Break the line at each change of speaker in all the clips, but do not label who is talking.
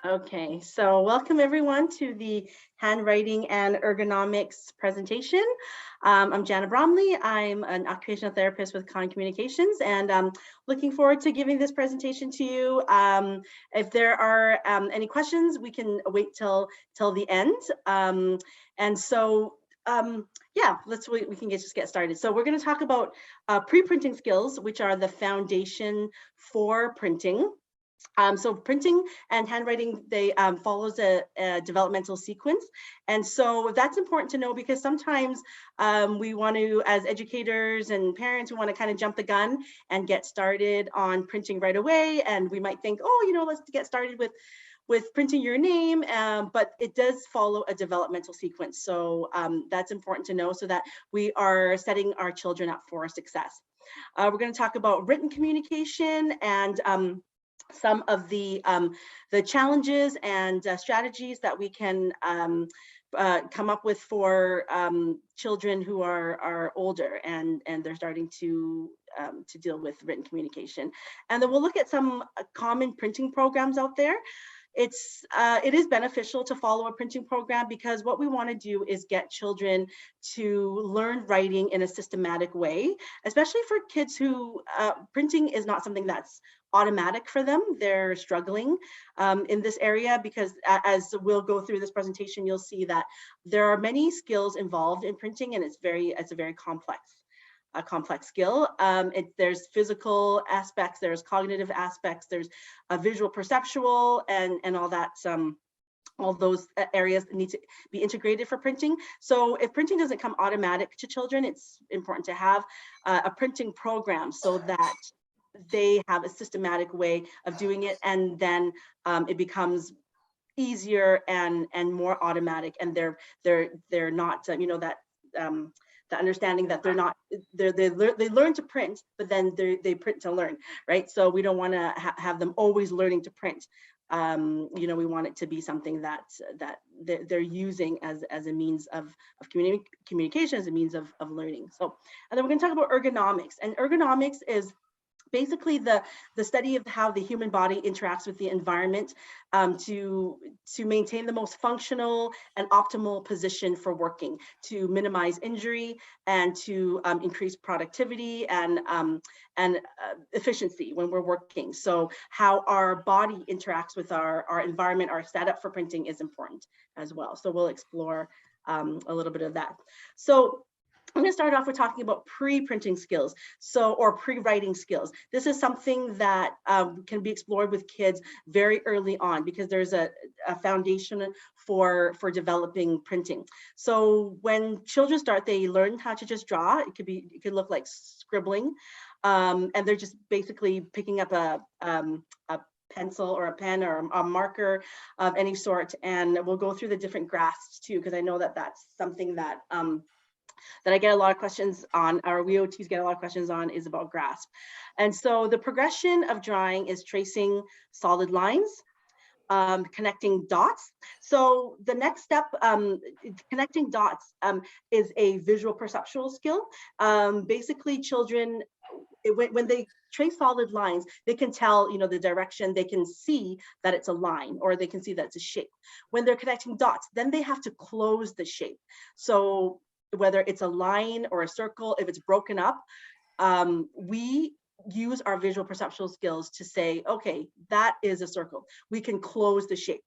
Okay, so welcome everyone to the Handwriting and Ergonomics presentation. I'm Jana Bromley. I'm an occupational therapist with Con Communications, and I'm looking forward to giving this presentation to you. If there are any questions, we can wait till the end. Yeah, we can just get started. So we're going to talk about pre-printing skills, which are the foundation for printing. So printing and handwriting, they follows a developmental sequence. And so that's important to know because sometimes we want to, as educators and parents, we want to kind of jump the gun and get started on printing right away. And we might think, oh, let's get started with printing your name, but it does follow a developmental sequence. So that's important to know so that we are setting our children up for success. We're going to talk about written communication and some of the challenges and strategies that we can come up with for children who are older and they're starting to deal with written communication. And then we'll look at some common printing programs out there. It is beneficial to follow a printing program because what we want to do is get children to learn writing in a systematic way, especially for kids who printing is not something that's automatic for them. They're struggling in this area because as we'll go through this presentation, you'll see that there are many skills involved in printing, and it's a very complex skill. There's physical aspects, there's cognitive aspects, there's visual perceptual and all that. All those areas need to be integrated for printing. So if printing doesn't come automatic to children, it's important to have a printing program so that they have a systematic way of doing it, and then it becomes easier and more automatic, and they're not the understanding that they learn to print, but then they print to learn, right? So we don't want to have them always learning to print. We want it to be something that they're using as a means of communication, as a means of learning. So, and then we're going to talk about ergonomics, and ergonomics is basically the study of how the human body interacts with the environment to maintain the most functional and optimal position for working, to minimize injury and to increase productivity and efficiency when we're working. So how our body interacts with our environment, our setup for printing is important as well. So we'll explore a little bit of that. So I'm going to start off with talking about pre-printing skills, or pre-writing skills. This is something that can be explored with kids very early on because there's a foundation for developing printing. So when children start, they learn how to just draw. It could look like scribbling, and they're just basically picking up a pencil or a pen or a marker of any sort, and we'll go through the different grasps too, because I know that that's something that I get a lot of questions on, our WOTs get a lot of questions on, is about grasp. And so the progression of drawing is tracing solid lines, connecting dots. So the next step, connecting dots, is a visual perceptual skill. Basically, children, when they trace solid lines, they can tell, the direction, they can see that it's a line, or they can see that it's a shape. When they're connecting dots, then they have to close the shape. So whether it's a line or a circle, if it's broken up, we use our visual perceptual skills to say, okay, that is a circle. We can close the shape.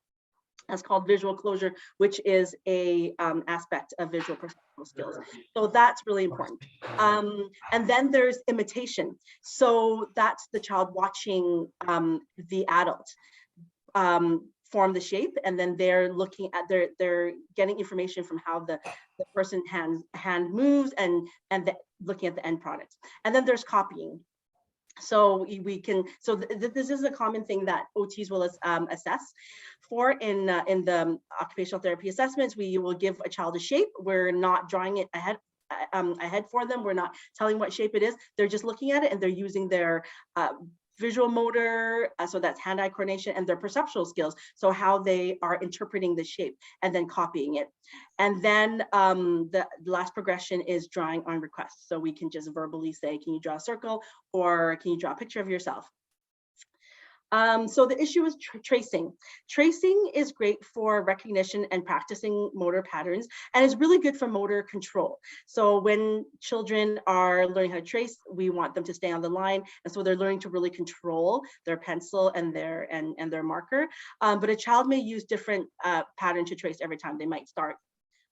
That's called visual closure, which is a aspect of visual perceptual skills. So that's really important. And then there's imitation. So that's the child watching the adult form the shape, and then they're looking at, they're getting information from how the person hand moves and looking at the end product. And then there's copying. So this is a common thing that OTs will assess for in the occupational therapy assessments. We will give a child a shape. We're not drawing it ahead for them. We're not telling what shape it is. They're just looking at it, and they're using their visual motor, so that's hand-eye coordination, and their perceptual skills, so how they are interpreting the shape and then copying it. And then the last progression is drawing on request. So we can just verbally say, can you draw a circle, or can you draw a picture of yourself? So the issue is tracing. Tracing is great for recognition and practicing motor patterns, and is really good for motor control. So when children are learning how to trace, we want them to stay on the line, and so they're learning to really control their pencil and their marker. But a child may use different patterns to trace every time. They might start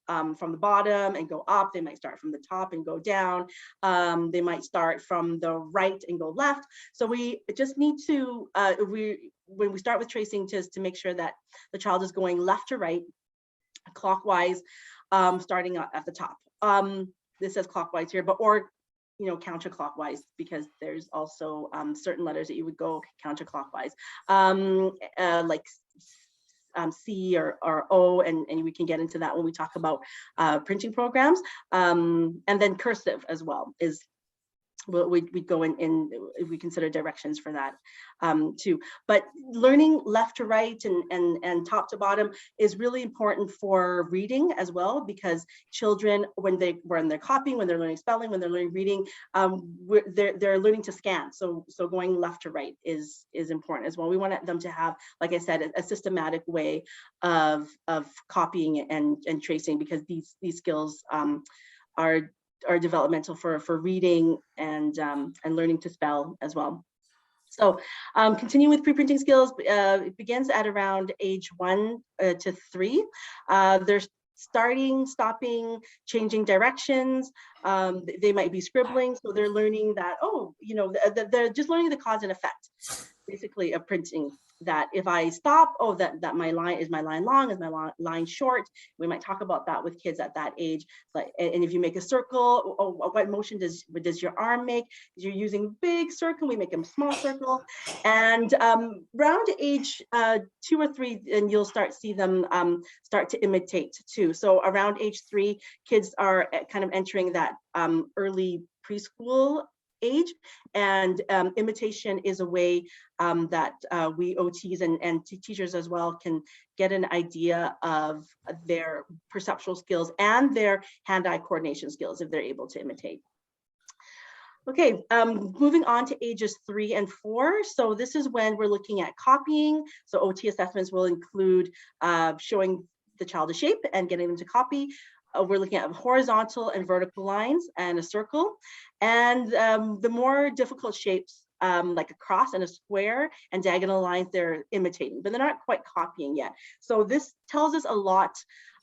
from the bottom and go up. They might start from the top and go down. They might start from the right and go left. So we just need to, when we start with tracing, to make sure that the child is going left to right, clockwise, starting at the top. This says clockwise here, but or counterclockwise, because there's also certain letters that you would go counterclockwise, like C or O, and we can get into that when we talk about printing programs. And then cursive as well is, we go in if we consider directions for that too. But learning left to right and top to bottom is really important for reading as well, because children, when they're copying, when they're learning spelling, when they're learning reading, they're learning to scan. So going left to right is important as well. We want them to have, like I said, a systematic way of copying and tracing, because these skills are developmental for reading and learning to spell as well. So continuing with pre-printing skills, it begins at around age 1 to 3. They're starting, stopping, changing directions. They might be scribbling, so they're learning that, they're just learning the cause and effect, basically, of printing. That if I stop, that my line long, is my line short. We might talk about that with kids at that age. Like, and if you make a circle, what motion does your arm make? If you're using big circle, we make them small circle. And around age 2 or 3, and you'll see them start to imitate too. So around age 3, kids are kind of entering that early preschool age, and imitation is a way that we OTs and teachers as well can get an idea of their perceptual skills and their hand-eye coordination skills if they're able to imitate. Okay, moving on to ages 3 and 4. So this is when we're looking at copying. So OT assessments will include showing the child a shape and getting them to copy. We're looking at horizontal and vertical lines and a circle. And the more difficult shapes, like a cross and a square and diagonal lines, they're imitating, but they're not quite copying yet. So this tells us a lot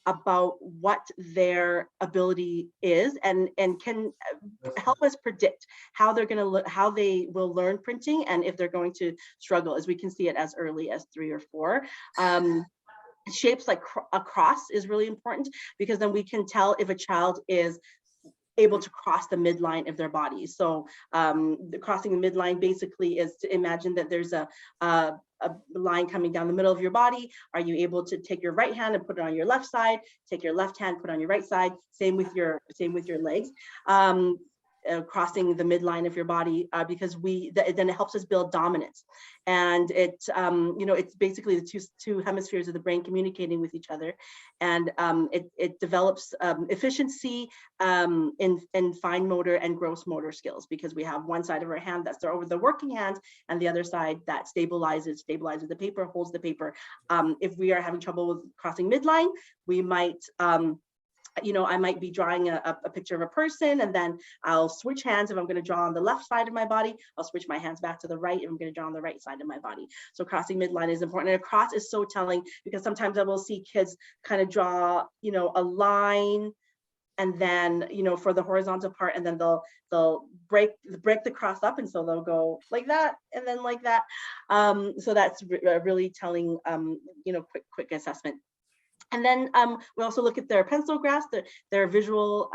about what their ability is, and can help us predict how they're going to how they will learn printing, and if they're going to struggle, as we can see it as early as 3 or 4. Shapes like a cross is really important, because then we can tell if a child is able to cross the midline of their body. So the crossing the midline basically is to imagine that there's a line coming down the middle of your body. Are you able to take your right hand and put it on your left side? Take your left hand, put it on your right side. Same with your legs. Crossing the midline of your body, because then it helps us build dominance, and it's basically the two hemispheres of the brain communicating with each other, and it develops efficiency in fine motor and gross motor skills, because we have one side of our hand that's over the working hand, and the other side that stabilizes the paper, holds the paper. If we are having trouble with crossing midline, we might I might be drawing a picture of a person, and then I'll switch hands. If I'm going to draw on the left side of my body, I'll switch my hands back to the right if I'm going to draw on the right side of my body. So crossing midline is important. And a cross is so telling, because sometimes I will see kids kind of draw, a line, and then, for the horizontal part, and then they'll break the cross up, and so they'll go like that, and then like that. So that's really telling, quick assessment. And then we also look at their pencil grasp, their visual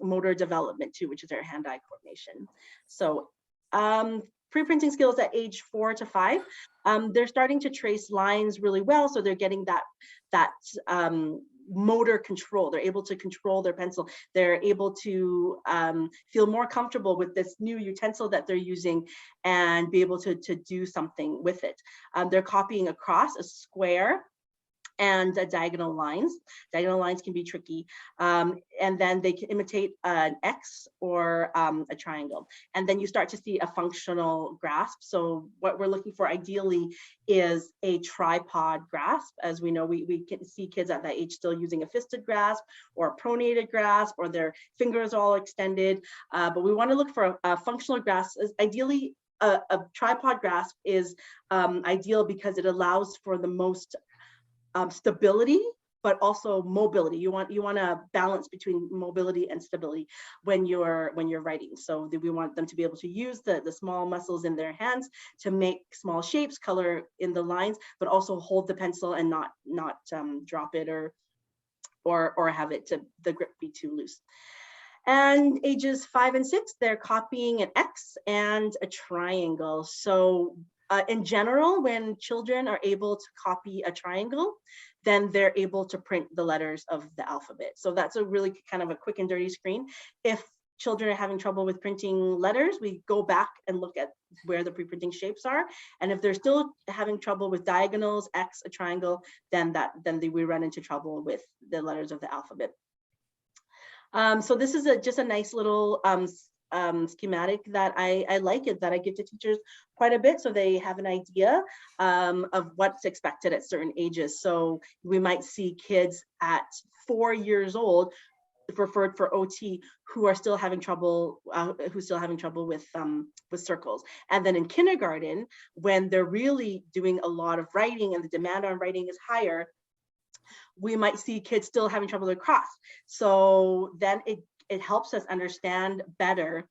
motor development too, which is their hand-eye coordination. So pre-printing skills at age 4 to 5, they're starting to trace lines really well. So they're getting that motor control. They're able to control their pencil. They're able to feel more comfortable with this new utensil that they're using, and be able to do something with it. They're copying across a square and diagonal lines. Diagonal lines can be tricky. And then they can imitate an X or a triangle. And then you start to see a functional grasp. So what we're looking for ideally is a tripod grasp. As we know, we can see kids at that age still using a fisted grasp or a pronated grasp, or their fingers all extended. But we want to look for a functional grasp. Ideally, a tripod grasp is ideal because it allows for the most stability, but also mobility. You want a balance between mobility and stability when you're writing. So we want them to be able to use the small muscles in their hands to make small shapes, color in the lines, but also hold the pencil and not drop it or have it to the grip be too loose. And ages 5 and 6, they're copying an X and a triangle. So in general, when children are able to copy a triangle, then they're able to print the letters of the alphabet. So that's a really kind of a quick and dirty screen. If children are having trouble with printing letters, we go back and look at where the pre-printing shapes are. And if they're still having trouble with diagonals, X, a triangle, then we run into trouble with the letters of the alphabet. So this is just a nice little schematic that I like it, that I give to teachers quite a bit, so they have an idea of what's expected at certain ages. So we might see kids at 4 years old, referred for OT, who are still having trouble, with circles. And then in kindergarten, when they're really doing a lot of writing and the demand on writing is higher, we might see kids still having trouble with cross. So then it helps us understand better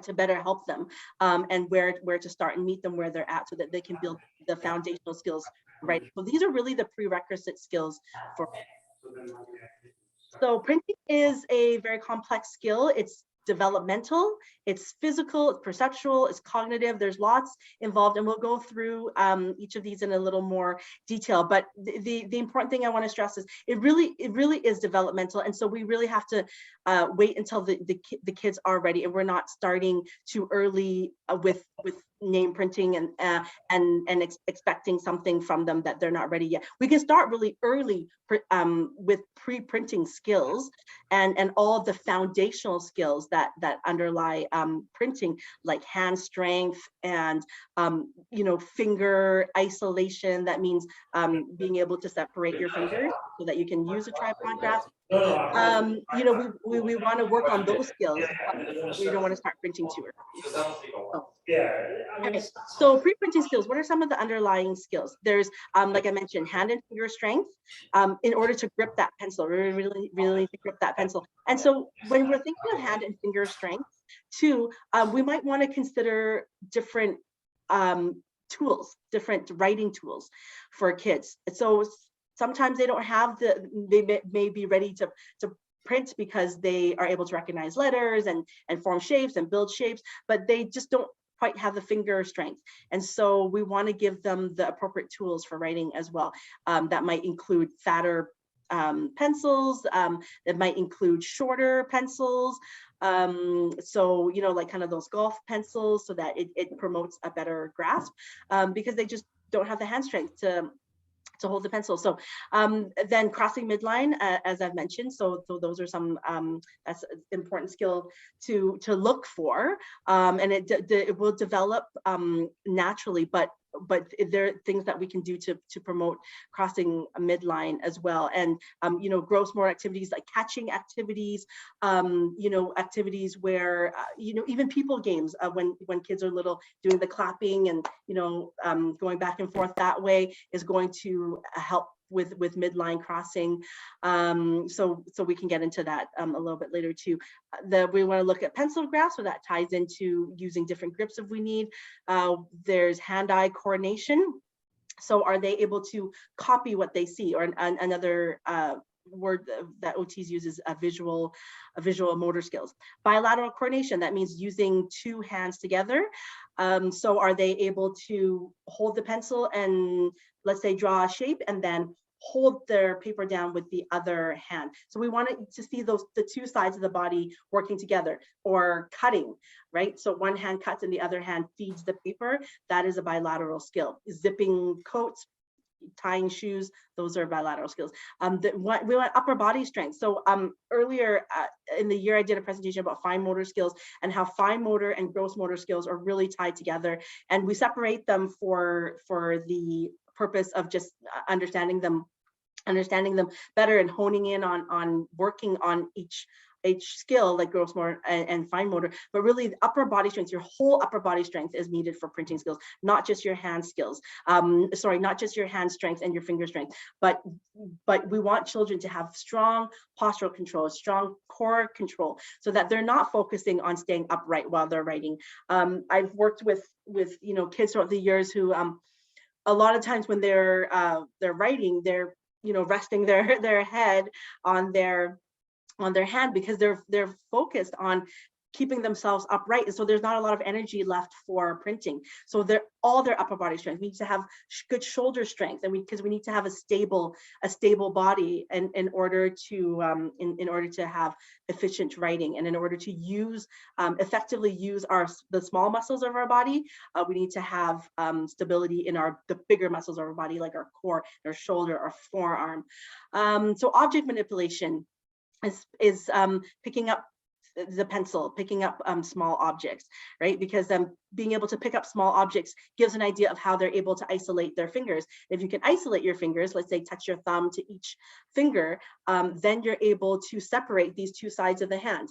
to better help them and where to start and meet them where they're at, so that they can build the foundational skills, right? So these are really the prerequisite skills for. So printing is a very complex skill. It's developmental, it's physical, it's perceptual, it's cognitive. There's lots involved, and we'll go through each of these in a little more detail. But the important thing I want to stress is it really is developmental, and so we really have to wait until the kids are ready, and we're not starting too early with name printing and expecting something from them that they're not ready yet. We can start really early with pre-printing skills and all the foundational skills that underlie printing, like hand strength and finger isolation. That means being able to separate your fingers so that you can use a tripod grasp. We want to work on those skills, but we don't want to start printing too early. Okay, so pre-printing skills, what are some of the underlying skills? There's, like I mentioned, hand and finger strength in order to grip that pencil, really need to grip that pencil. And so when we're thinking of hand and finger strength too, we might want to consider different tools, different writing tools for kids. So sometimes they don't have they may be ready to print because they are able to recognize letters and form shapes and build shapes, but they just don't quite have the finger strength. And so we want to give them the appropriate tools for writing as well. That might include fatter pencils, that might include shorter pencils. So, like kind of those golf pencils, so that it promotes a better grasp because they just don't have the hand strength to hold the pencil. So then crossing midline, as I've mentioned, so those are some, that's an important skill to look for, and it will develop naturally, but there are things that we can do to promote crossing a midline as well. And gross motor activities like catching activities, activities where even people games, when kids are little, doing the clapping and going back and forth that way is going to help with midline crossing. So we can get into that a little bit later too. We want to look at pencil grasp, so that ties into using different grips if we need. There's hand-eye coordination. So are they able to copy what they see? Or another word that OTs uses visual motor skills. Bilateral coordination, that means using two hands together. So are they able to hold the pencil and, let's say, draw a shape and then hold their paper down with the other hand? So we wanted to see the two sides of the body working together. Or cutting, right? So one hand cuts and the other hand feeds the paper. That is a bilateral skill. Zipping coats, tying shoes, those are bilateral skills. We want upper body strength. So earlier in the year, I did a presentation about fine motor skills and how fine motor and gross motor skills are really tied together. And we separate them for the purpose of just understanding them better and honing in on working on each skill, like gross motor and fine motor. But really the upper body strength, your whole upper body strength is needed for printing skills, not just your hand skills. Not just your hand strength and your finger strength, but we want children to have strong postural control, strong core control, so that they're not focusing on staying upright while they're writing. I've worked with kids throughout the years who a lot of times when they're writing, they're resting their head on their hand because they're focused on keeping themselves upright, and so there's not a lot of energy left for printing. So all their upper body strength. We need to have good shoulder strength, and because we need to have a stable body in order to in order to have efficient writing, and in order to use effectively use the small muscles of our body, we need to have stability in the bigger muscles of our body, like our core, our shoulder, our forearm. So object manipulation is picking up the pencil, picking up small objects, right? Because being able to pick up small objects gives an idea of how they're able to isolate their fingers. If you can isolate your fingers, let's say touch your thumb to each finger, then you're able to separate these two sides of the hand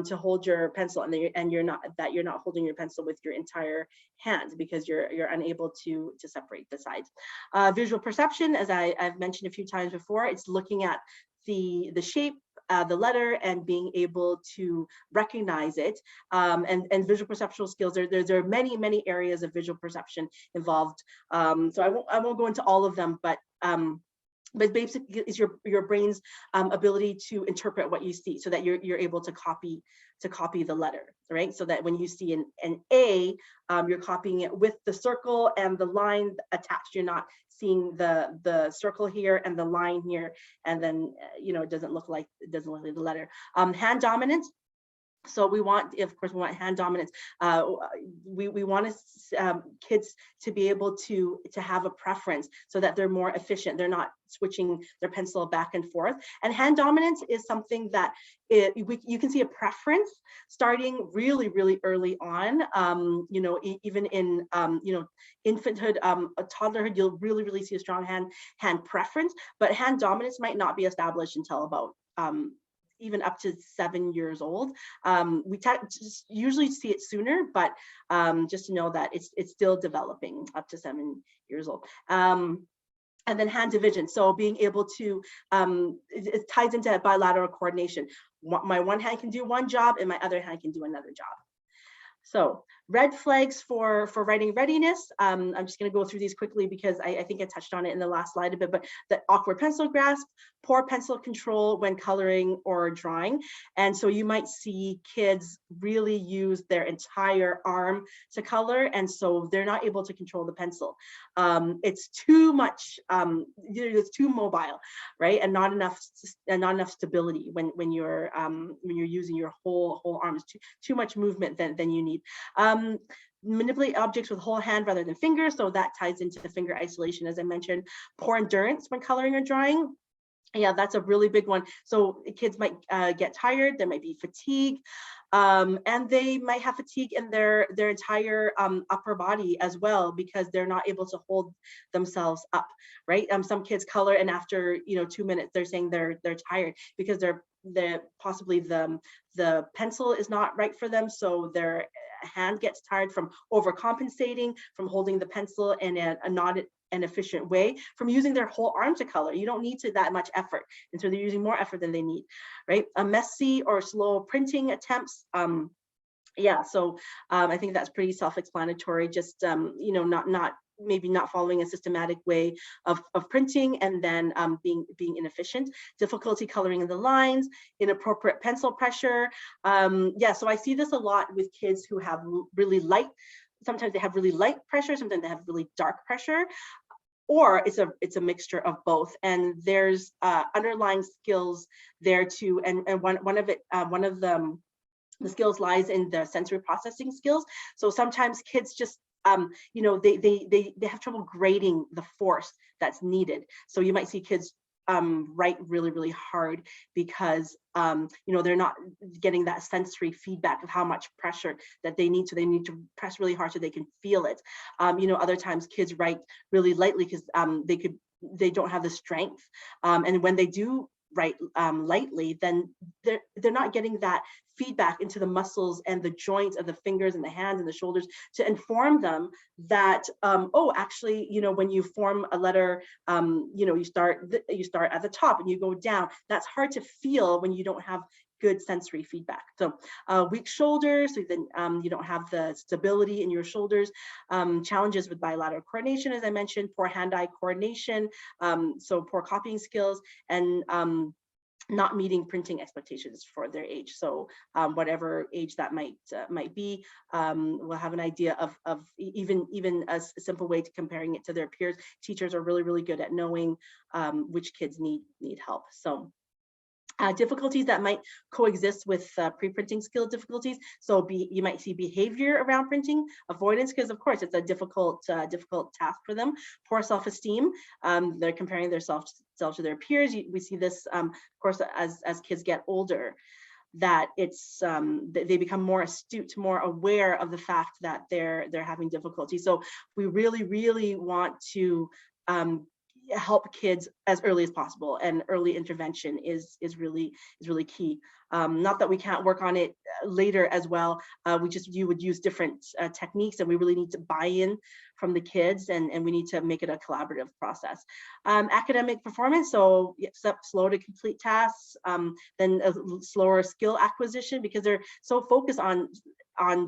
to hold your pencil, and you're not holding your pencil with your entire hand because you're unable to separate the sides. Visual perception, as I've mentioned a few times before, it's looking at the shape, the letter, and being able to recognize it, and visual perceptual skills. There are many areas of visual perception involved. So I won't go into all of them, but basically is your brain's ability to interpret what you see, so that you're able to copy the letter, right? So that when you see an A, you're copying it with the circle and the line attached. You're not seeing the circle here and the line here, and then it doesn't look like the letter. Hand dominance. So we want, of course, we want hand dominance. We want kids to be able to have a preference, so that they're more efficient. They're not switching their pencil back and forth. And hand dominance is something that you can see a preference starting really early on. Even in infanthood, toddlerhood, you'll really see a strong hand preference. But hand dominance might not be established until about even up to 7 years old. We usually see it sooner, but just to know that it's still developing up to 7 years old. And then hand division. So being able to, it ties into bilateral coordination. My one hand can do one job and my other hand can do another job. So red flags for writing readiness. I'm just going to go through these quickly because I think I touched on it in the last slide a bit, but the awkward pencil grasp, poor pencil control when coloring or drawing. And so you might see kids really use their entire arm to color, and so they're not able to control the pencil. It's too much, it's too mobile, right? And not enough stability when you're using your whole arm. It's too much movement than you need. Manipulate objects with whole hand rather than fingers, so that ties into the finger isolation, as I mentioned. Poor endurance when coloring or drawing. Yeah, that's a really big one. So kids might get tired, there might be fatigue, and they might have fatigue in their entire upper body as well, because they're not able to hold themselves up, right? Some kids color and after 2 minutes they're saying they're tired because possibly the pencil is not right for them, so their hand gets tired from overcompensating, from holding the pencil in a not an efficient way, from using their whole arm to color. You don't need that much effort, and so they're using more effort than they need, right? A messy or slow printing attempts. Yeah, so I think that's pretty self-explanatory. Just maybe not following a systematic way of printing, and then being inefficient. Difficulty coloring in the lines, inappropriate pencil pressure. Yeah, so I see this a lot with kids who have really light. Sometimes they have really light pressure, sometimes they have really dark pressure, or it's a mixture of both. And there's underlying skills there too. And one of the skills lies in the sensory processing skills. So sometimes kids just they have trouble grading the force that's needed. So you might see kids write really, really hard because they're not getting that sensory feedback of how much pressure that they need. So they need to press really hard so they can feel it. Other times kids write really lightly because they don't have the strength. And when they do write lightly, then they're not getting that feedback into the muscles and the joints of the fingers and the hands and the shoulders to inform them that actually, when you form a letter, you start at the top and you go down. That's hard to feel when you don't have good sensory feedback. So weak shoulders, so then you don't have the stability in your shoulders. Challenges with bilateral coordination, as I mentioned, poor hand-eye coordination, so poor copying skills, and not meeting printing expectations for their age. So whatever age that might be, we'll have an idea of even a simple way to comparing it to their peers. Teachers are really, really good at knowing which kids need help. So difficulties that might coexist with pre-printing skill difficulties. So you might see behavior around printing, avoidance, because of course it's a difficult task for them. Poor self-esteem, they're comparing themselves to their peers. We see this, of course, as kids get older, that it's they become more astute, more aware of the fact that they're having difficulty. So we really, really want to help kids as early as possible, and early intervention is really key. Not that we can't work on it later as well. You would use different techniques, and we really need to buy in from the kids, and we need to make it a collaborative process. Academic performance, so slow to complete tasks, then a slower skill acquisition because they're so focused on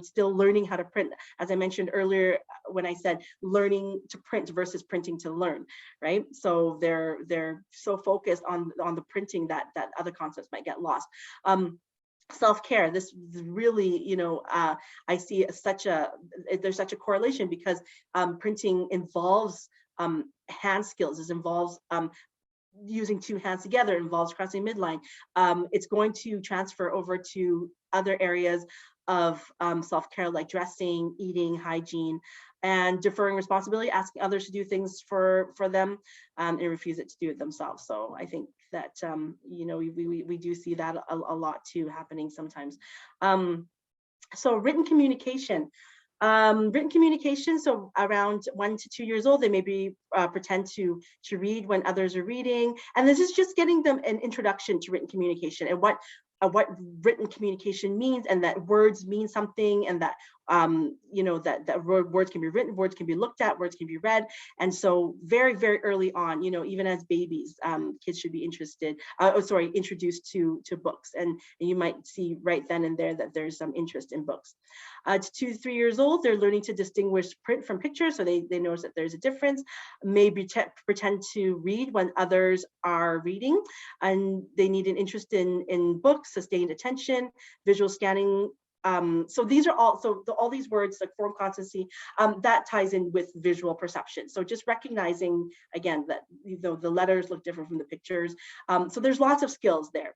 still learning how to print. As I mentioned earlier, when I said learning to print versus printing to learn, right? So they're so focused on the printing that other concepts might get lost. Self-care, this really, I see there's such a correlation because printing involves hand skills. It involves using two hands together, involves crossing midline. It's going to transfer over to other areas of self-care, like dressing, eating, hygiene, and deferring responsibility, asking others to do things for them, and refuse it to do it themselves. So I think that we do see that a lot too happening sometimes. So written communication. So around 1 to 2 years old, they maybe pretend to read when others are reading, and this is just getting them an introduction to written communication and what written communication means, and that words mean something, and that that words can be written, words can be looked at, words can be read. And so very, very early on, even as babies, kids should be introduced to books, and you might see right then and there that there's some interest in books. To 2 to 3 years old, they're learning to distinguish print from picture, so they notice that there's a difference. Maybe pretend to read when others are reading, and they need an interest in books, sustained attention, visual scanning. So these are all these words like form constancy, that ties in with visual perception. So just recognizing again that the letters look different from the pictures. So there's lots of skills there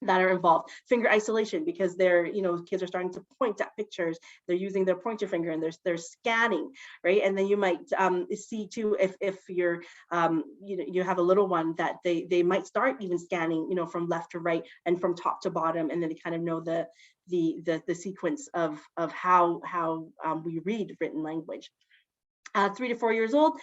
that are involved. Finger isolation, because kids are starting to point at pictures. They're using their pointer finger and they're scanning, right? And then you might see too, if you're you have a little one, that they might start even scanning, from left to right and from top to bottom, and then they kind of know the sequence of how we read written language. 3 to 4 years old,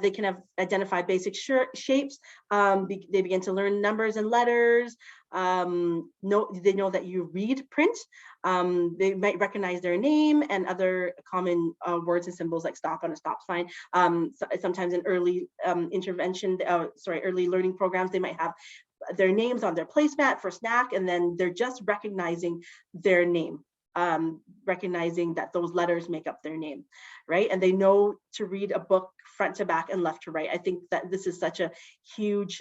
they can identify basic shapes. They begin to learn numbers and letters. They know that you read print. They might recognize their name and other common words and symbols like stop on a stop sign. Sometimes in early early learning programs, they might have their names on their placemat for snack, and then they're just recognizing their name. Recognizing that those letters make up their name, right? And they know to read a book front to back and left to right. I think that this is such a huge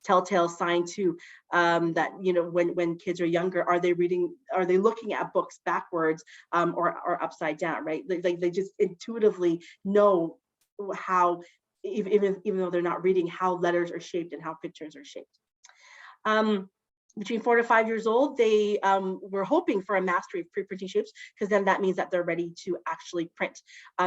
telltale sign too, that when kids are younger, are they looking at books backwards or upside down, right? They just intuitively know how, even though they're not reading, how letters are shaped and how pictures are shaped. between 4 to 5 years old, they were hoping for a mastery of pre-printing shapes, because then that means that they're ready to actually print.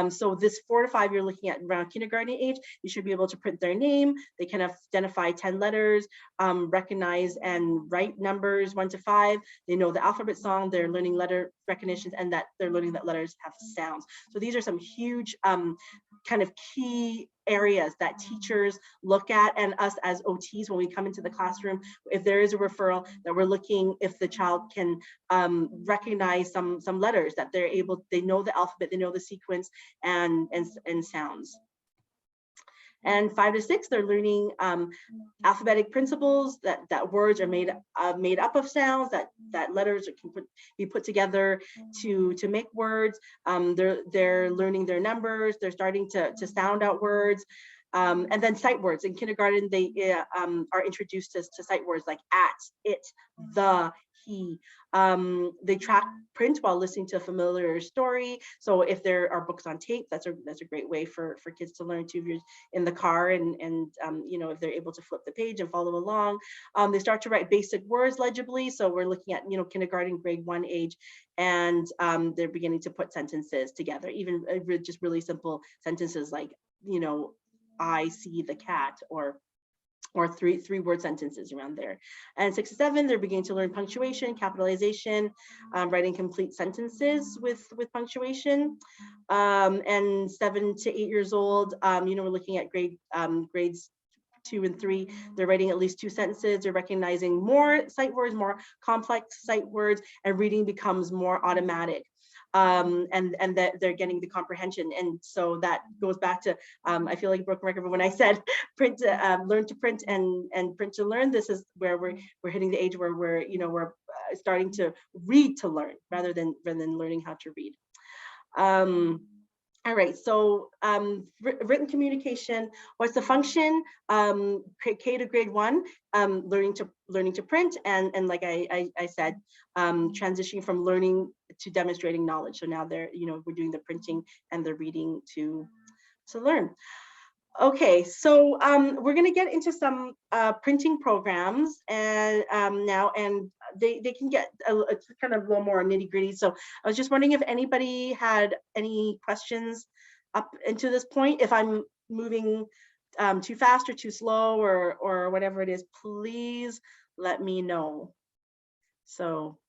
So this 4 to 5, you're looking at around kindergarten age, you should be able to print their name. They can identify 10 letters, recognize and write numbers 1 to 5. They know the alphabet song, they're learning letter recognitions, and that they're learning that letters have sounds. So these are some huge kind of key areas that teachers look at, and us as OTs, when we come into the classroom, if there is a referral, that we're looking if the child can recognize some letters, that they know the alphabet, they know the sequence and sounds. And 5 to 6, they're learning alphabetic principles, that words are made up of sounds, that letters can be put together to make words. They're learning their numbers. They're starting to sound out words. And then sight words. In kindergarten, they are introduced to sight words like at, it, the, he. They track print while listening to a familiar story. So if there are books on tape, that's a great way for kids to learn too. If you're in the car and you know, if they're able to flip the page and follow along. They start to write basic words legibly. So we're looking at, you know, kindergarten, grade 1 age, and they're beginning to put sentences together, even just really simple sentences like, you know, I see the cat, or three word sentences around there. And 6 to 7, they're beginning to learn punctuation, capitalization, writing complete sentences with punctuation. And 7 to 8 years old, you know, we're looking at grades 2 and 3, they're writing at least 2 sentences. They're recognizing more sight words, more complex sight words, and reading becomes more automatic. And that they're getting the comprehension. And so that goes back to, I feel like a broken record, but when I said print, learn to print and print to learn, this is where we're hitting the age where we're starting to read to learn rather than learning how to read. All right, so written communication, what's the function? K to grade 1, learning to print, and like I said, transitioning from learning to demonstrating knowledge. So now we're doing the printing and the reading to learn. Okay, so we're going to get into some printing programs and now, and they can get it's kind of a little more nitty gritty. So I was just wondering if anybody had any questions up into this point. If I'm moving too fast or too slow or whatever it is, please let me know. So.